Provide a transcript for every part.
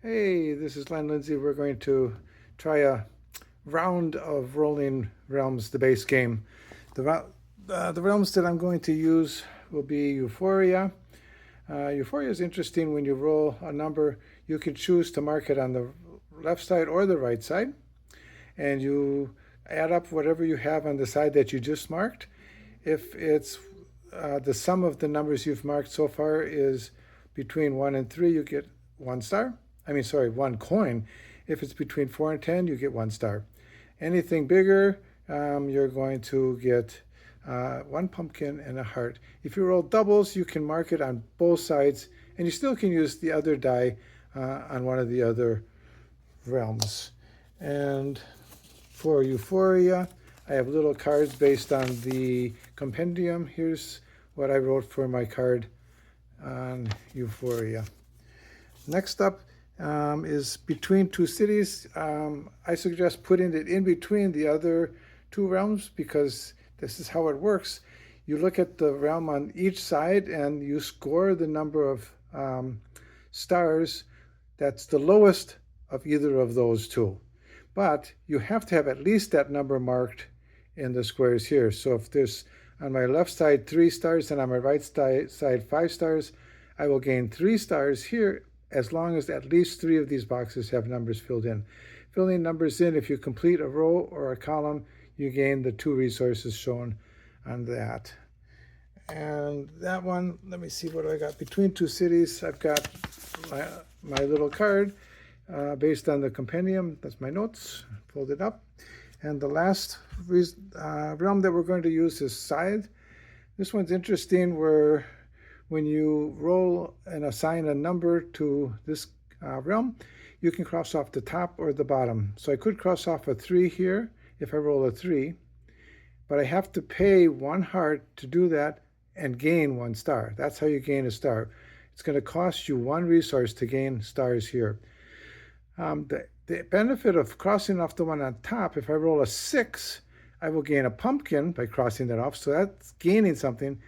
Hey, this is Len Lindsay. We're going to try a round of rolling realms, the base game. The realms that I'm going to use will be Euphoria. Euphoria is interesting. When you roll a number, you can choose to mark it on the left side or the right side, and you add up whatever you have on the side that you just marked. If it's the sum of the numbers you've marked so far is between 1 and 3, you get 1 star. Sorry, 1 coin. If it's between 4 and 10, you get 1 star. Anything bigger, you're going to get 1 pumpkin and a heart. If you roll doubles, you can mark it on both sides, and you still can use the other die on one of the other realms. And for Euphoria, I have little cards based on the compendium. Here's what I wrote for my card on Euphoria. Next up is between two cities. I suggest putting it in between the other two realms because this is how it works. You look at the realm on each side and you score the number of stars that's the lowest of either of those two. But you have to have at least that number marked in the squares here. So if there's on my left side 3 stars and on my right side 5 stars, I will gain 3 stars here as long as at least 3 of these boxes have numbers filled in. Filling numbers in, if you complete a row or a column, you gain the 2 resources shown on that. And that one, let me see what I got. Between two cities, I've got my little card based on the compendium. That's my notes, folded up. And the last realm that we're going to use is Scythe. This one's interesting where when you roll and assign a number to this realm, you can cross off the top or the bottom. So I could cross off a 3 here if I roll a 3, but I have to pay 1 heart to do that and gain 1 star. That's how you gain a star. It's going to cost you 1 resource to gain stars here. The benefit of crossing off the one on top, if I roll a 6, I will gain a pumpkin by crossing that off. So that's gaining something.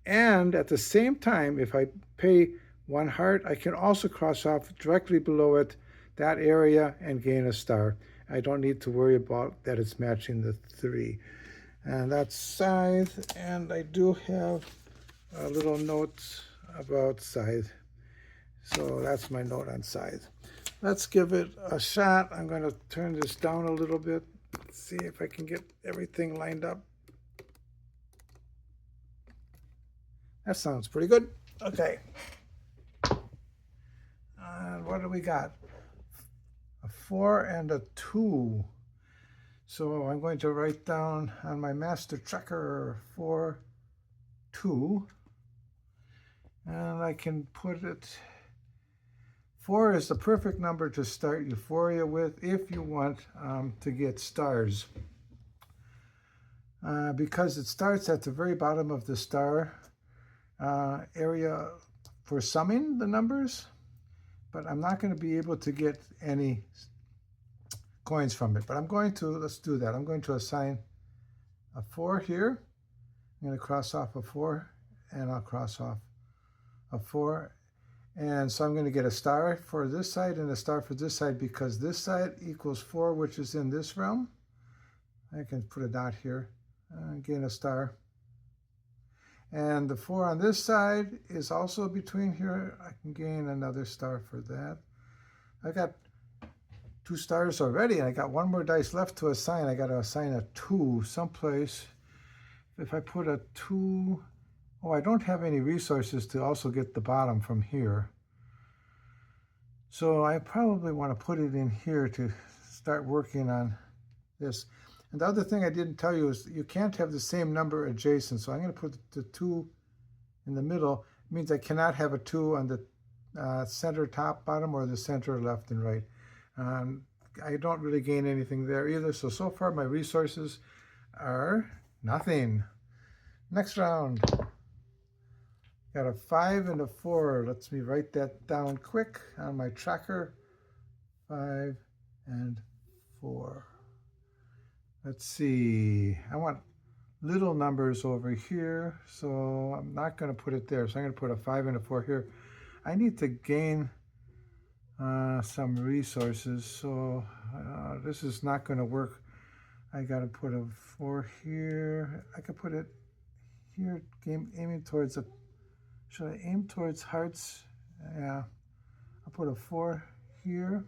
And at the same time, if I pay 1 heart, I can also cross off directly below it that area and gain a star. I don't need to worry about that it's matching the 3. And that's Scythe. And I do have a little note about Scythe. So that's my note on Scythe. Let's give it a shot. I'm going to turn this down a little bit. See if I can get everything lined up. That sounds pretty good. Okay. And what do we got? A 4 and a 2. So I'm going to write down on my master tracker 4, 2. And I can put it. 4 is the perfect number to start Euphoria with if you want to get stars. Because it starts at the very bottom of the star area for summing the numbers, but I'm not going to be able to get any coins from it. But I'm going to, let's do that. I'm going to assign a 4 here. I'm going to cross off a 4, and I'll cross off a 4. And so I'm going to get a star for this side and a star for this side because this side equals 4, which is in this realm. I can put a dot here and gain a star. And the 4 on this side is also between here. I can gain another star for that. I got 2 stars already, and I got 1 more dice left to assign. I got to assign a 2 someplace. If I put a 2... Oh, I don't have any resources to also get the bottom from here. So I probably want to put it in here to start working on this. And the other thing I didn't tell you is you can't have the same number adjacent. So I'm going to put the 2 in the middle. It means I cannot have a 2 on the center top, bottom, or the center left and right. I don't really gain anything there either. So far my resources are nothing. Next round. Got a 5 and a 4. Let me write that down quick on my tracker. 5 and 4. Let's see. I want little numbers over here, so I'm not going to put it there. So I'm going to put a 5 and a 4 here. I need to gain some resources. So this is not going to work. I got to put a 4 here. I could put it here, aiming towards a, should I aim towards hearts? Yeah, I'll put a 4 here.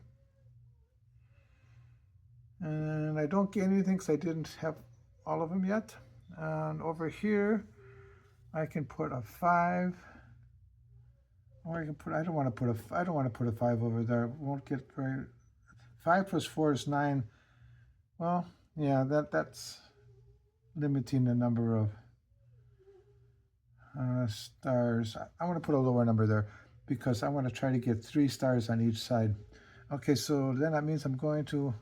And I don't gain anything because I didn't have all of them yet. And over here, I can put a 5. Or I can put, I don't want to put a 5 over there. It won't get very, 5 plus 4 is 9. Well, yeah, that's limiting the number of stars. I want to put a lower number there because I want to try to get 3 stars on each side. Okay, so then that means I'm going to,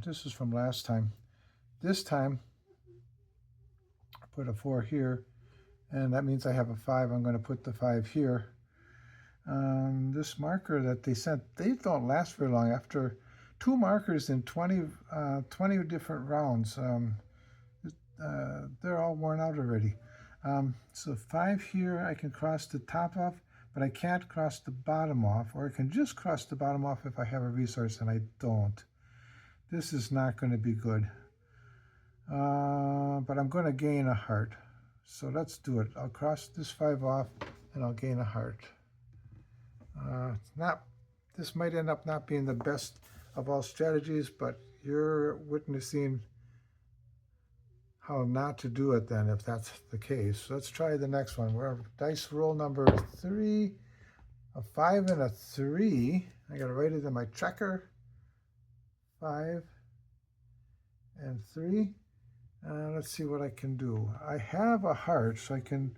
this is from last time. This time, I put a 4 here, and that means I have a 5. I'm going to put the 5 here. This marker that they sent, they don't last very long. After 2 markers in 20 different rounds, they're all worn out already. So 5 here, I can cross the top off, but I can't cross the bottom off, or I can just cross the bottom off if I have a resource, and I don't. This is not going to be good. But I'm going to gain a heart. So let's do it. I'll cross this 5 off, and I'll gain a heart. This might end up not being the best of all strategies, but you're witnessing how not to do it then if that's the case. Let's try the next one. We're dice roll number 3, a 5 and a 3. I gotta write it in my tracker. 5 and 3. Let's see what I can do. I have a heart, so I can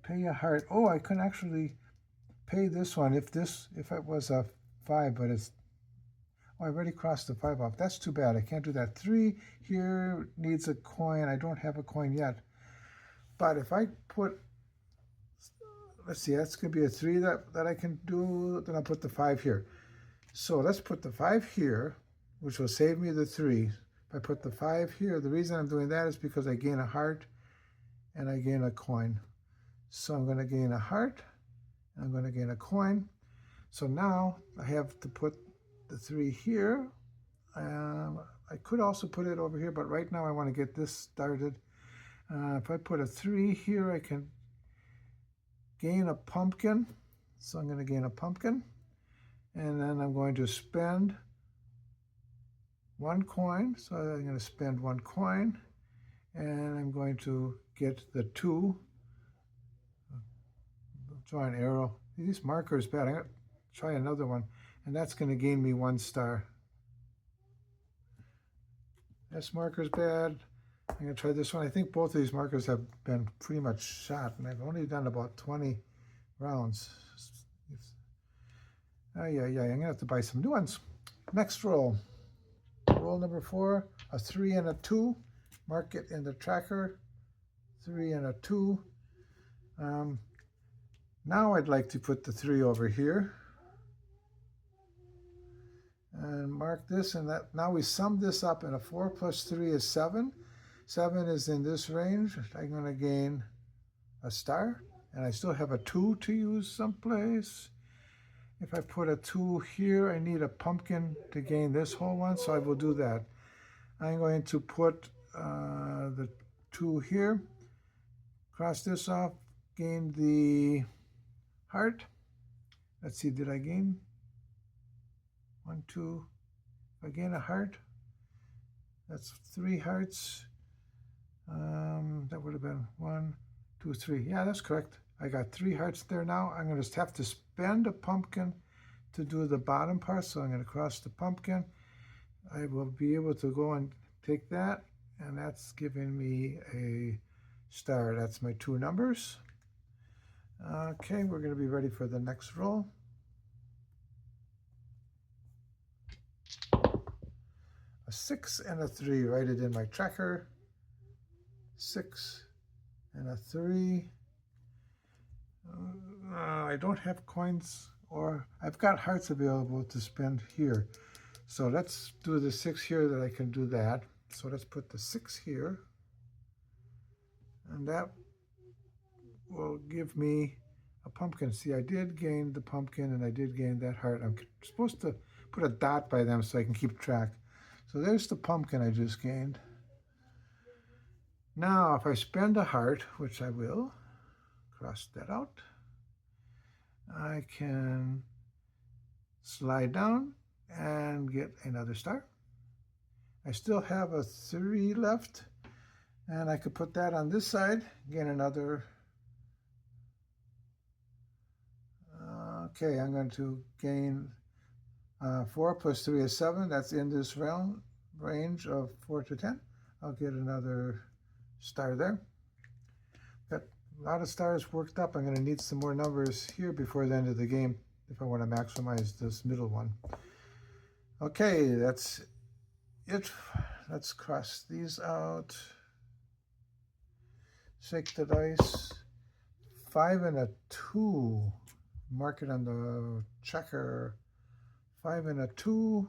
pay a heart. Oh, I can actually pay this one if it was a 5, but it's, oh, I already crossed the 5 off. That's too bad. I can't do that. 3 here needs a coin. I don't have a coin yet. But if I put, let's see, that's going to be a 3 that I can do. Then I'll put the 5 here. So let's put the 5 here, which will save me the 3. If I put the 5 here, the reason I'm doing that is because I gain a heart and I gain a coin. So I'm going to gain a heart. I'm going to gain a coin. So now I have to put the 3 here. I could also put it over here, but right now I want to get this started. If I put a 3 here, I can gain a pumpkin. So I'm going to gain a pumpkin. And then I'm going to spend 1 coin. So I'm going to spend 1 coin. And I'm going to get the 2. Draw an arrow. This marker is bad. I'm going to try another one. And that's going to gain me 1 star. This marker is bad. I'm going to try this one. I think both of these markers have been pretty much shot. And I've only done about 20 rounds. I'm going to have to buy some new ones. Next roll. Roll number 4. A 3 and a 2. Mark it in the tracker. 3 and a 2. Now I'd like to put the 3 over here and mark this and that. Now we sum this up, and a 4 plus 3 is 7. 7 is in this range. I'm going to gain a star, and I still have a 2 to use someplace. If I put a 2 here, I need a pumpkin to gain this whole one, so I will do that. I'm going to put the 2 here, cross this off, gain the heart. Let's see, did I gain 1, 2? If I gain a heart, that's 3 hearts. That would have been 1, 2, 3. Yeah, that's correct. I got 3 hearts there now. I'm going to have to spend a pumpkin to do the bottom part, so I'm going to cross the pumpkin. I will be able to go and take that, and that's giving me a star. That's my 2 numbers. Okay, we're going to be ready for the next roll. A 6 and a 3. Write it in my tracker. 6 and a 3. I don't have coins, or I've got hearts available to spend here. So let's do the 6 here that I can do that. So let's put the 6 here. And that will give me a pumpkin. See, I did gain the pumpkin and I did gain that heart. I'm supposed to put a dot by them so I can keep track. So there's the pumpkin I just gained. Now, if I spend a heart, which I will, cross that out, I can slide down and get another star. I still have a 3 left, and I could put that on this side, gain another. Okay, I'm going to gain 4 plus 3 is 7. That's in this range of 4 to 10. I'll get another star there. Got a lot of stars worked up. I'm going to need some more numbers here before the end of the game if I want to maximize this middle one. Okay, that's it. Let's cross these out. Shake the dice. 5 and a 2. Mark it on the checker. 5 and a 2.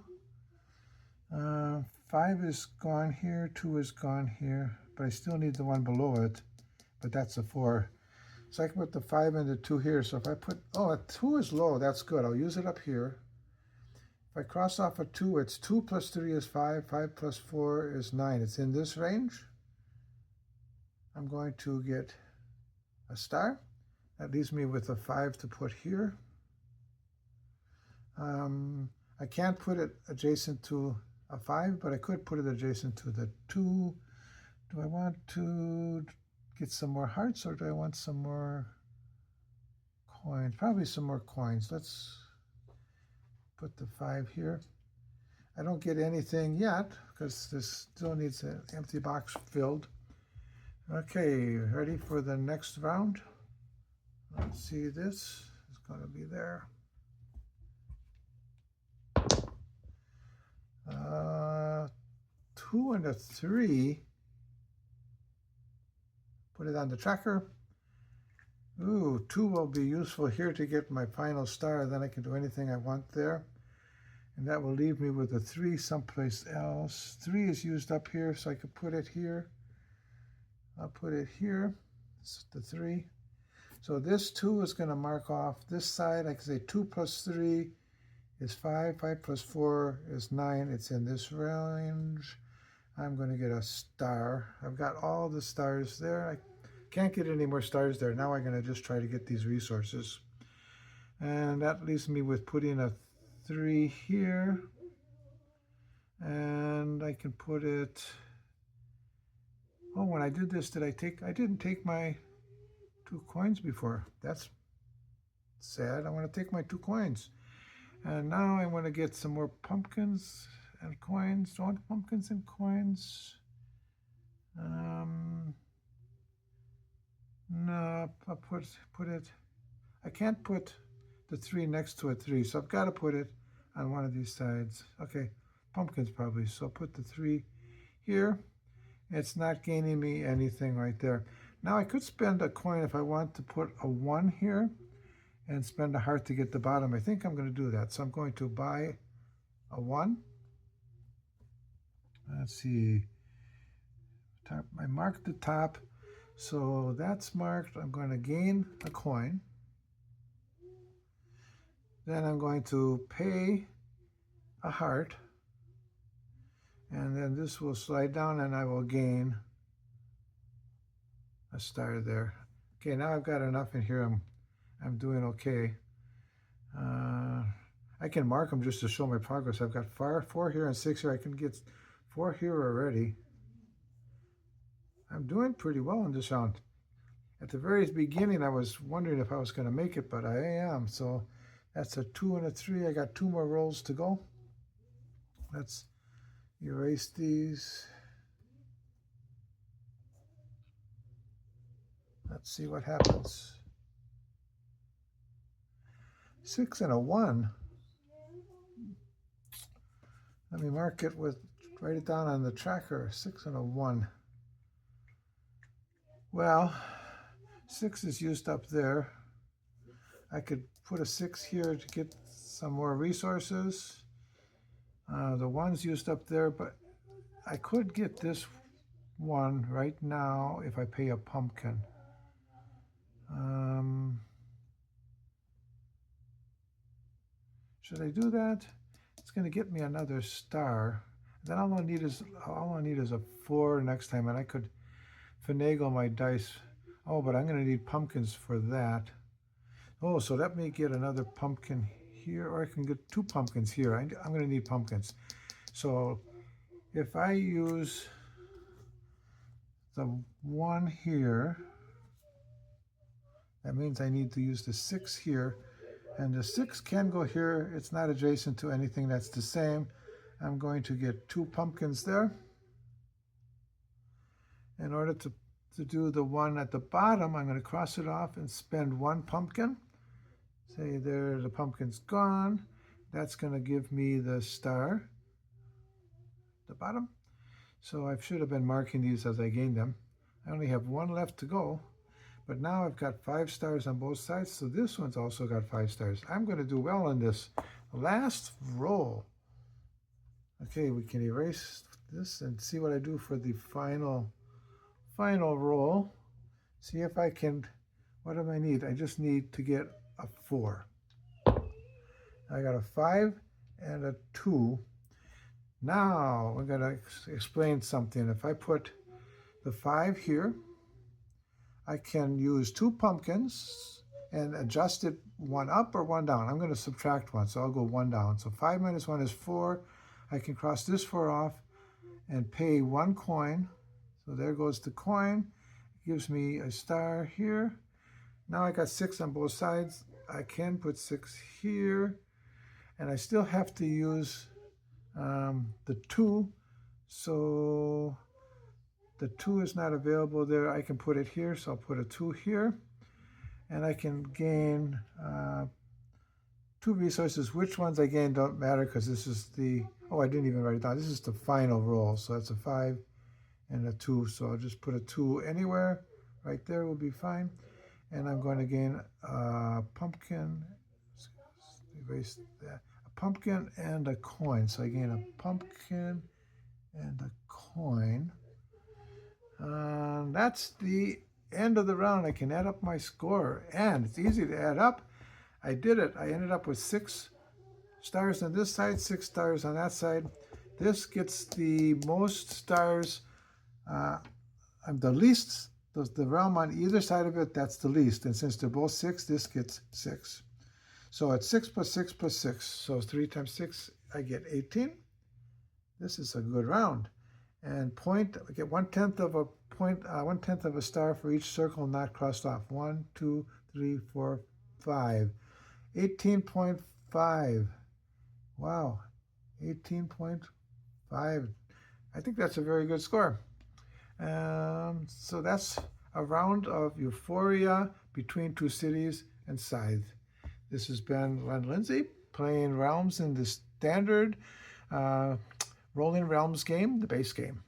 5 is gone here, 2 is gone here, but I still need the one below it, but that's a 4. So I can put the 5 and the 2 here. So if I put, a 2 is low, that's good. I'll use it up here. If I cross off a 2, it's 2 plus 3 is 5, 5 plus 4 is 9. It's in this range. I'm going to get a star. That leaves me with a 5 to put here. I can't put it adjacent to a 5, but I could put it adjacent to the 2. Do I want to get some more hearts or do I want some more coins? Probably some more coins. Let's put the 5 here. I don't get anything yet because this still needs an empty box filled. Okay, ready for the next round? Let's see, this is going to be there. 2 and a 3. Put it on the tracker. Ooh, 2 will be useful here to get my final star. Then I can do anything I want there. And that will leave me with a 3 someplace else. 3 is used up here, so I could put it here. I'll put it here. This is the 3. So this 2 is going to mark off this side. I can say 2 plus 3 is 5. 5 plus 4 is 9. It's in this range. I'm going to get a star. I've got all the stars there. I can't get any more stars there. Now I'm going to just try to get these resources. And that leaves me with putting a 3 here. And I can put it... Oh, when I did this, I didn't take my 2 coins before. That's sad. I want to take my 2 coins. And now I want to get some more pumpkins and coins. Do I want pumpkins and coins? No, I'll put it. I can't put the 3 next to a 3, so I've got to put it on one of these sides. Okay, pumpkins probably. So I'll put the 3 here. It's not gaining me anything right there. Now I could spend a coin if I want to put a 1 here and spend a heart to get the bottom. I think I'm going to do that. So I'm going to buy a 1. Let's see. Top, I marked the top. So that's marked. I'm going to gain a coin. Then I'm going to pay a heart. And then this will slide down and I will gain a star there. Okay, now I've got enough in here. I'm doing okay. I can mark them just to show my progress. I've got 4 here and 6 here. I can get 4 here already. I'm doing pretty well in this round. At the very beginning, I was wondering if I was going to make it, but I am. So that's a 2 and a 3. I got 2 more rolls to go. Let's erase these. Let's see what happens. 6 and a 1. Let me mark it with, write it down on the tracker. 6 and a 1. Well, 6 is used up there. I could put a 6 here to get some more resources. The 1's used up there, but I could get this 1 right now if I pay a pumpkin. Should I do that? It's going to get me another star. Then all I need is a 4 next time, and I could finagle my dice. Oh, but I'm going to need pumpkins for that. Oh, so let me get another pumpkin here, or I can get 2 pumpkins here. I'm going to need pumpkins. So if I use the 1 here, that means I need to use the 6 here. And the 6 can go here. It's not adjacent to anything that's the same. I'm going to get 2 pumpkins there. In order to do the 1 at the bottom, I'm going to cross it off and spend 1 pumpkin. Say there, the pumpkin's gone. That's going to give me the star at the bottom. So I should have been marking these as I gained them. I only have 1 left to go. But now I've got 5 stars on both sides, so this one's also got 5 stars. I'm going to do well on this last roll. Okay, we can erase this and see what I do for the final roll. See if I can, what do I need? I just need to get a 4. I got a 5 and a 2. Now we're going to explain something. If I put the 5 here, I can use 2 pumpkins and adjust it 1 up or 1 down. I'm going to subtract 1, so I'll go 1 down. So 5 minus 1 is 4. I can cross this 4 off and pay 1 coin. So there goes the coin. It gives me a star here. Now I got 6 on both sides. I can put 6 here. And I still have to use the 2. So the 2 is not available there. I can put it here, so I'll put a 2 here. And I can gain 2 resources. Which ones I gain don't matter because this is the, oh, I didn't even write it down. This is the final roll. So that's a 5 and a 2. So I'll just put a 2 anywhere. Right there will be fine. And I'm going to gain a pumpkin. Erase that. A pumpkin and a coin. So I gain a pumpkin and a coin. That's the end of the round. I can add up my score, and it's easy to add up. I did it. I ended up with 6 stars on this side, 6 stars on that side. This gets the most stars. The least, the realm on either side of it, that's the least. And since they're both 6, this gets 6. So it's 6 plus 6 plus 6. So 3 times 6, I get 18. This is a good round. And point, I get 1/10 of a point, 1/10 of a star for each circle not crossed off. 1, 2, 3, 4, 5. 18.5. Wow, 18.5. I think that's a very good score. So that's a round of Euphoria between 2 cities and Scythe. This has been Len Lindsay playing Realms in the standard Rolling Realms game, the base game.